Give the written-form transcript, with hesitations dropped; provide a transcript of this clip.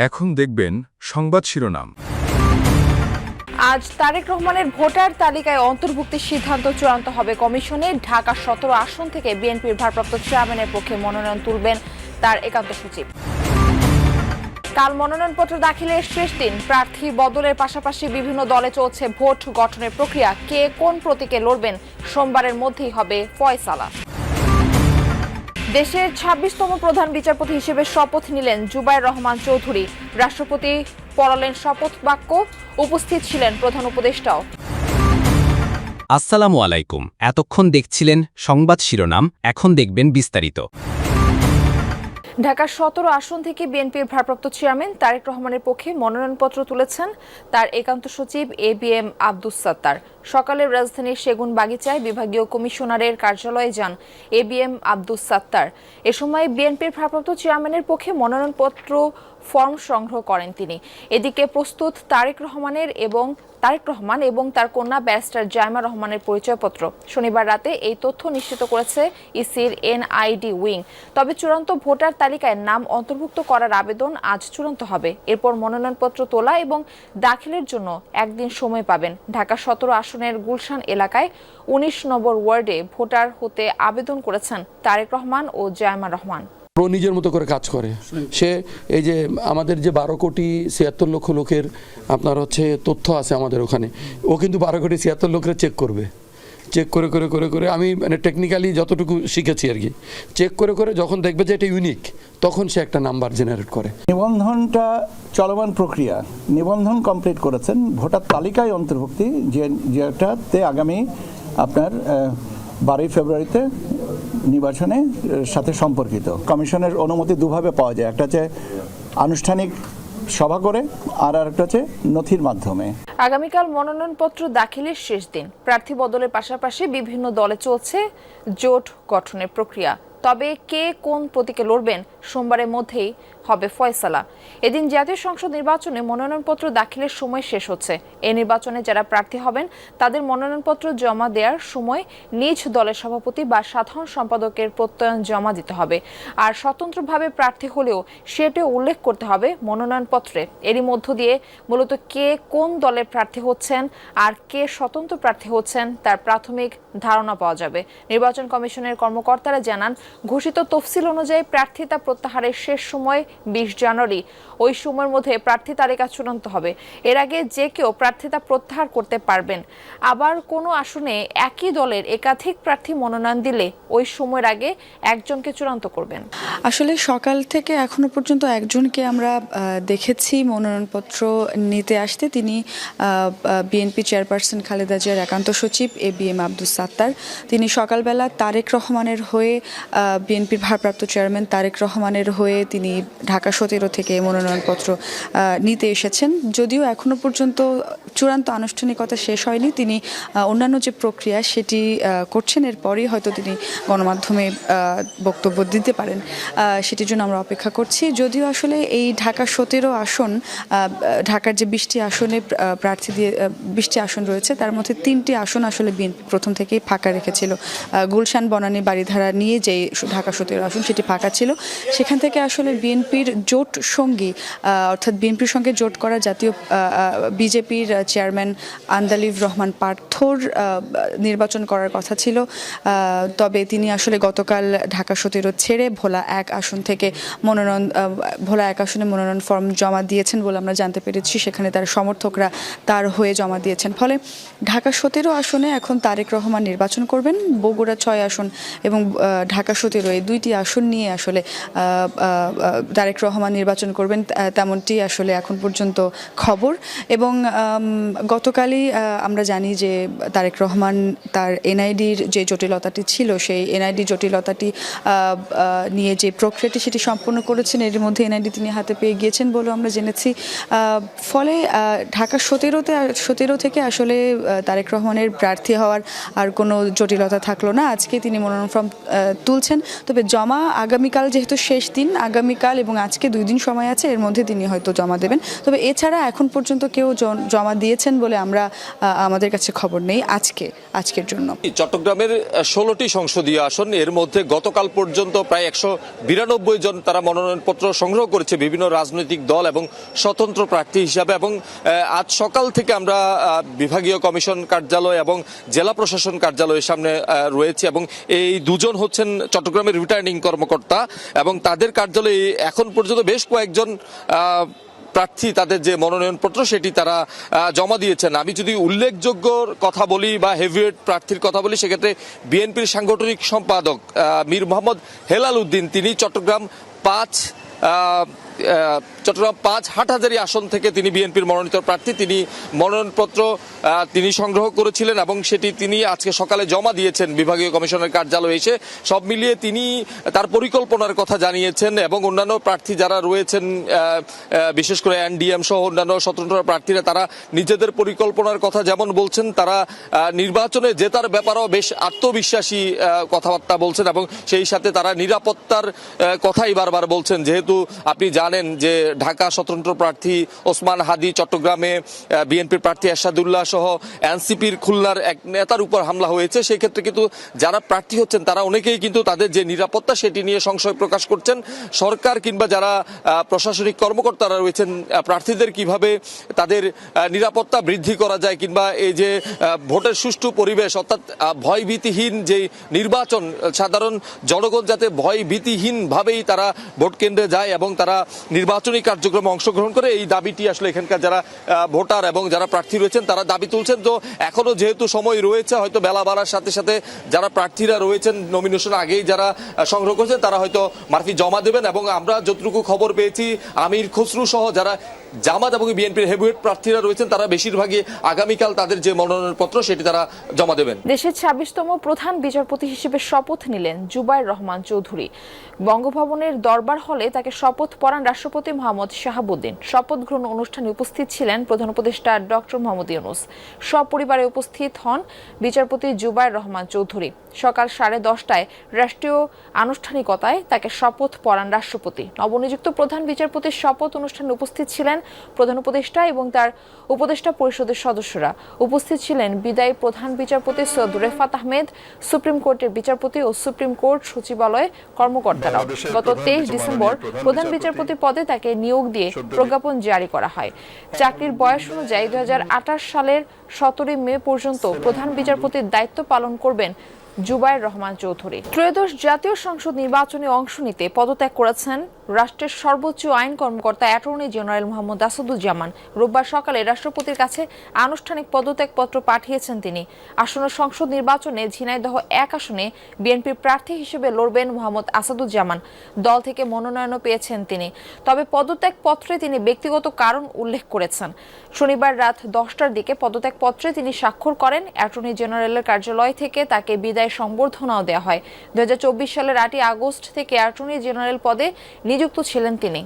এখন দেখবেন সংবাদ শিরোনাম। আজ তারেক রহমানের ভোটার তালিকায় অন্তর্ভুক্তির সিদ্ধান্ত চূড়ান্ত হবে কমিশনে। ঢাকা ১৭ আসন থেকে বিএনপির ভারপ্রাপ্ত চেয়ারম্যানের পক্ষে মনোনয়ন তুলবেন তার একান্ত সচিব। কাল মনোনয়নপত্র দাখিলের শেষ দিন। প্রার্থী বদলের পাশাপাশি বিভিন্ন দলে চলছে ভোট গঠনের প্রক্রিয়া। কে কোন প্রতীকে লড়বেন সোমবারের মধ্যেই হবে ফয়সালা। দেশের ২৬তম প্রধান বিচারপতি হিসেবে শপথ নিলেন জুবায়ের রহমান চৌধুরী। রাষ্ট্রপতি পড়ালেন শপথ বাক্য। উপস্থিত ছিলেন প্রধান উপদেষ্টাও। আসসালামু আলাইকুম। এতক্ষণ দেখছিলেন সংবাদ শিরোনাম, এখন দেখবেন বিস্তারিত। ঢাকা ১৭ আসন থেকে বিএনপির ভারপ্রাপ্ত চেয়ারম্যান তারেক রহমানের পক্ষে মনোনয়নপত্র তুলেছেন তার একান্ত সচিব ABM আব্দুস সাত্তার। সকালে রাজধানীর সেগুন বাগিচায় বিভাগীয় কমিশনারের কার্যালয়ে যান ABM আব্দুস সাত্তার। এ সময় বিএনপির ভারপ্রাপ্ত চেয়ারম্যানের পক্ষে মনোনয়নপত্র ফর্ম সংগ্রহ করেন তিনি। এদিকে প্রস্তুত তারেক রহমান এবং তার কন্যা ব্যারিস্টার জাইমা রহমানের পরিচয়পত্র। শনিবার রাতে এই তথ্য নিশ্চিত করেছে ইসির NID উইং। তবে চূড়ান্ত ভোটার তালিকায় নাম অন্তর্ভুক্ত করার আবেদন আজ চূড়ান্ত হবে। এরপর মনোনয়নপত্র তোলা এবং দাখিলের জন্য একদিন সময় পাবেন। ঢাকা ১৭ আসনের গুলশান এলাকায় ১৯ নম্বর ওয়ার্ডে ভোটার হতে আবেদন করেছেন তারেক রহমান ও জাইমা রহমান। ও নিজের মতো করে কাজ করে। সে এই যে আমাদের যে ১২ কোটি ৭৬ লক্ষ লোকের আপনার তথ্য আছে আমাদের ওখানে, ও কিন্তু ১২ কোটি ৭৬ লোকের চেক করবে। চেক করে করে করে করে আমি মানে টেকনিক্যালি যতটুকু শিখেছি আর কি, চেক করে করে যখন দেখবে যে এটা ইউনিক, তখন সে একটা নাম্বার জেনারেট করে। নিবন্ধনটা চলমান প্রক্রিয়া। নিবন্ধন কমপ্লিট করেছেন, ভোটার তালিকায় অন্তর্ভুক্তি যেটাতে আগামী আপনার ১২ ফেব্রুয়ারিতে নির্বাচনের সাথে সম্পর্কিত। কমিশনের অনুমতি দুভাবে পাওয়া যায়, একটা হচ্ছে আনুষ্ঠানিক সভা করে, আর একটা হচ্ছে নথির মাধ্যমে। আগামীকাল মনোনয়নপত্র দাখিলের শেষ দিন। প্রার্থী বদলের পাশাপাশি বিভিন্ন দলে চলছে জোট গঠনের প্রক্রিয়া। তবে কে কোন প্রতীকে লড়বেন সোমবারের মধ্যেই হবে ফয়সালা। এদিন জাতীয় সংসদ নির্বাচনে মনোনয়নপত্র দাখিলের সময় শেষ হচ্ছে। এই নির্বাচনে যারা প্রার্থী হবেন তাদের মনোনয়নপত্র জমা দেওয়ার সময় নিজ দলের সভাপতি বা সাধারণ সম্পাদকের প্রত্যয়ন জমা দিতে হবে। আর স্বতন্ত্রভাবে প্রার্থী হলেও সেটাও উল্লেখ করতে হবে মনোনয়নপত্রে। এরই মধ্য দিয়ে মূলত কে কোন দলের প্রার্থী হচ্ছেন আর কে স্বতন্ত্র প্রার্থী হচ্ছেন তার প্রাথমিক ধারণা পাওয়া যাবে। নির্বাচন কমিশনের কর্মকর্তারা জানান, ঘোষিত তফসিল অনুযায়ী প্রার্থিতা প্রত্যাহারের শেষ সময় ২০ জানুয়ারি। ওই সময়ের মধ্যে প্রার্থী তালিকা চূড়ান্ত হবে। এর আগে যে কেউ প্রার্থিতা প্রত্যাহার করতে পারবেন। আবার কোনো আসনে একই দলের একাধিক প্রার্থী মনোনয়ন দিলে ওই সময়ের আগে একজনকে চূড়ান্ত করবেন। আসলে সকাল থেকে এখনো পর্যন্ত একজনকে আমরা দেখেছি মনোনয়নপত্র নিতে আসতে। তিনি বিএনপি চেয়ারপারসন খালেদা জিয়ার একান্ত সচিব ABM আব্দুস সাত্তার। তিনি সকালবেলা তারেক রহমানের হয়ে, বিএনপির ভারপ্রাপ্ত চেয়ারম্যান তারেক রহমানের হয়ে তিনি ঢাকা ১৭ থেকে মনোনয়নপত্র নিতে এসেছেন। যদিও এখনো পর্যন্ত চূড়ান্ত আনুষ্ঠানিকতা শেষ হয়নি, তিনি অন্যান্য যে প্রক্রিয়া সেটি করছেন। এরপরই হয়তো তিনি গণমাধ্যমে বক্তব্য দিতে পারেন, সেটির জন্য আমরা অপেক্ষা করছি। যদিও আসলে এই ঢাকা ১৭ আসন, ঢাকার যে ২০টি আসনে প্রার্থী দিয়ে ২০টি আসন রয়েছে, তার মধ্যে ৩টি আসন আসলে বিএনপি প্রথম থেকেই ফাঁকা রেখেছিল। গুলশান, বনানী, বারিধারা নিয়ে যে ঢাকা ১৭ আসন সেটি ফাঁকা ছিল। সেখান থেকে আসলে বিএনপির জোট সঙ্গী, অর্থাৎ বিএনপির সঙ্গে জোট করা জাতীয় বিজেপির চেয়ারম্যান আন্দালিব রহমান পার্থর নির্বাচন করার কথা ছিল। তবে তিনি আসলে গতকাল ঢাকা ১৭ ছেড়ে ভোলা ১ আসন থেকে ভোলা ১ আসনে মনোনয়ন ফর্ম জমা দিয়েছেন বলে আমরা জানতে পেরেছি। সেখানে তার সমর্থকরা তার হয়ে জমা দিয়েছেন। ফলে ঢাকা ১৭ আসনে এখন তারেক রহমান নির্বাচন করবেন। বগুড়া ৬ আসন এবং ঢাকা ১৭ এই দুইটি আসন নিয়ে আসলে তারেক রহমান নির্বাচন করবেন, তেমনটি আসলে এখন পর্যন্ত খবর। এবং গতকালই আমরা জানি যে তারেক রহমান তার NIDর যে জটিলতাটি ছিল, সেই NID জটিলতাটি নিয়ে যে প্রক্রিয়াটি সেটি সম্পন্ন করেছেন। এর মধ্যে NID তিনি হাতে পেয়ে গিয়েছেন বলেও আমরা জেনেছি। ফলে ঢাকা ১৭ থেকে আসলে তারেক রহমানের প্রার্থী হওয়ার আর আর কোনো জটিলতা থাকলো না। আজকে তিনি মনোনয়ন ফর্ম তুলছেন, তবে জমা আগামীকাল যেহেতু শেষ দিন, আগামীকাল এবং আজকে 2 দিন সময় আছে, এর মধ্যে তিনি হয়তো জমা দেবেন। তবে এছাড়া এখন পর্যন্ত কেউ জমা দিয়েছেন বলে আমাদের কাছে খবর নেই আজকের জন্য। চট্টগ্রামের 16টি সংসদীয় আসন, এর মধ্যে গতকাল পর্যন্ত প্রায় 192 জন তারা মনোনয়নপত্র সংগ্রহ করেছে বিভিন্ন রাজনৈতিক দল এবং স্বতন্ত্র প্রার্থী হিসাবে। এবং আজ সকাল থেকে আমরা বিভাগীয় কমিশন কার্যালয় এবং জেলা প্রশাসন কার্যালয়ের সামনে রয়েছে এবং এই দুজন হচ্ছেন চট্টগ্রামের রিটার্নিং কর্মকর্তা এবং তাদের কার্যালয়ে এখন পর্যন্ত বেশ কয়েকজন প্রার্থী তাদের যে মনোনয়নপত্র সেটি তারা জমা দিয়েছেন। আমি যদি উল্লেখযোগ্য কথা বলি বা হেভিওয়েট প্রার্থীর কথা বলি, সেক্ষেত্রে বিএনপির সাংগঠনিক সম্পাদক মীর মোহাম্মদ হেলাল উদ্দিন, তিনি চট্টগ্রাম 5 হাটহাজারী আসন থেকে তিনি বিএনপির মনোনীত প্রার্থী। তিনি মনোনয়নপত্র তিনি সংগ্রহ করেছিলেন এবং সেটি তিনি আজকে সকালে জমা দিয়েছেন বিভাগীয় কমিশনের কার্যালয়ে এসে। সব মিলিয়ে তিনি তার পরিকল্পনার কথা জানিয়েছেন এবং অন্যান্য প্রার্থী যারা রয়েছেন, বিশেষ করে এনডিএম সহ অন্যান্য স্বতন্ত্র প্রার্থীরা, তারা নিজেদের পরিকল্পনার কথা যেমন বলছেন, তারা নির্বাচনে জেতার ব্যাপারেও বেশ আত্মবিশ্বাসী কথাবার্তা বলছেন এবং সেই সাথে তারা নিরাপত্তার কথাই বারবার বলছেন। যেহেতু আপনি জানেন যে ঢাকা স্বতন্ত্র প্রার্থী ওসমান হাদি, চট্টগ্রামে বিএনপির প্রার্থী এরশাদুল্লাহ সহ এনসিপির খুলনার এক নেতার উপর হামলা হয়েছে, সেই ক্ষেত্রে কিন্তু যারা প্রার্থী হচ্ছেন তারা অনেকেই কিন্তু তাদের যে নিরাপত্তা সেটি নিয়ে সংশয় প্রকাশ করছেন। সরকার কিংবা যারা প্রশাসনিক কর্মকর্তারা রয়েছেন, প্রার্থীদের কিভাবে তাদের নিরাপত্তা বৃদ্ধি করা যায় কিংবা এই যে ভোটের সুষ্ঠু পরিবেশ, অর্থাৎ ভয়ভীতিহীন যে নির্বাচন, সাধারণ জনগণ যাতে ভয়ভীতিহীনভাবেই তারা ভোট কেন্দ্রে যায় এবং তারা নির্বাচনী কার্যক্রমে অংশগ্রহণ করে, এই দাবিটি আসলে এখানকার যারা ভোটার এবং যারা প্রার্থী রয়েছেন তারা দাবি তুলছেন। তো এখনো যেহেতু সময় রয়েছে, হয়তো বেলা বাড়ার সাথে সাথে যারা প্রার্থীরা রয়েছেন নমিনেশন আগেই যারা সংগ্রহ করেছেন তারা হয়তো মার্ফি জমা দেবেন। এবং আমরা যতটুকু খবর পেয়েছি, আমির খসরু সহ যারা জামাত এবং বিএনপির হেভিওয়েট প্রার্থীরা রয়েছেন তারা বেশিরভাগই আগামীকাল তাদের যে মনোনয়নপত্র সেটি তারা জমা দেবেন। দেশের 26তম প্রধান বিচারপতি হিসেবে শপথ নিলেন জুবায়ের রহমান চৌধুরী। বঙ্গভবনের দরবার হলে তাকে শপথ পড়ান রাষ্ট্রপতি মোহাম্মদ শাহাবুদ্দিন। শপথ গ্রহণ অনুষ্ঠানে উপস্থিত ছিলেন প্রধান উপদেষ্টা ডক্টর মোহাম্মদ ইউনূস। সপরিবারে উপস্থিত হন বিচারপতি জুবায়ের রহমান চৌধুরী। সকাল 10:30টায় রাষ্ট্রীয় আনুষ্ঠানিকতায় তাকে শপথ পড়ান রাষ্ট্রপতি। নবনিযুক্ত প্রধান বিচারপতির শপথ অনুষ্ঠানে উপস্থিত ছিলেন প্রধান উপদেষ্টা এবং তার উপদেষ্টা পরিষদের সদস্যরা। উপস্থিত ছিলেন বিদায়ী প্রধান বিচারপতি সৈয়দ রেফাত আহমেদ, সুপ্রিম কোর্টের বিচারপতি ও সুপ্রিম কোর্ট সচিবালয়ের কর্মকর্তারাও। গত 23 ডিসেম্বর প্রধান বিচারপতি পদে তাকে নিয়োগ দিয়ে প্রজ্ঞাপন জারি করা হয়। চাকরির বয়স অনুযায়ী 2028 সালের 17 মে পর্যন্ত প্রধান বিচারপতির দায়িত্ব পালন করবেন জুবায়ের রহমান চৌধুরী। ত্রয়োদশ জাতীয় সংসদ নির্বাচনে অংশ নিতে পদত্যাগ করেছেন রাষ্ট্রের সর্বোচ্চ আইন কর্মকর্তা অ্যাটর্নি জেনারেল মোহাম্মদ আসাদুজ্জামান। রোববার সকালে রাষ্ট্রপতির কাছে আনুষ্ঠানিক পদত্যাগপত্র পাঠিয়েছেন তিনি। আসন্ন সংসদ নির্বাচনে ঝিনাইদহ 1 আসনে বিএনপির প্রার্থী হিসেবে লড়বেন মোহাম্মদ আসাদুজ্জামান। দল থেকে মনোনয়নও পেয়েছেন তিনি, তবে পদত্যাগপত্রে তিনি ব্যক্তিগত কারণ উল্লেখ করেছেন। শনিবার রাত 10টার দিকে পদত্যাগপত্রে তিনি স্বাক্ষর করেন। অ্যাটর্নি জেনারেলের কার্যালয় থেকে তাকে বিদায় সংবর্ধনাও দেওয়া হয়। 2024 সালের 8 আগস্ট থেকে অ্যাটর্নি জেনারেল পদে নিযুক্ত ছিলেন তিনি।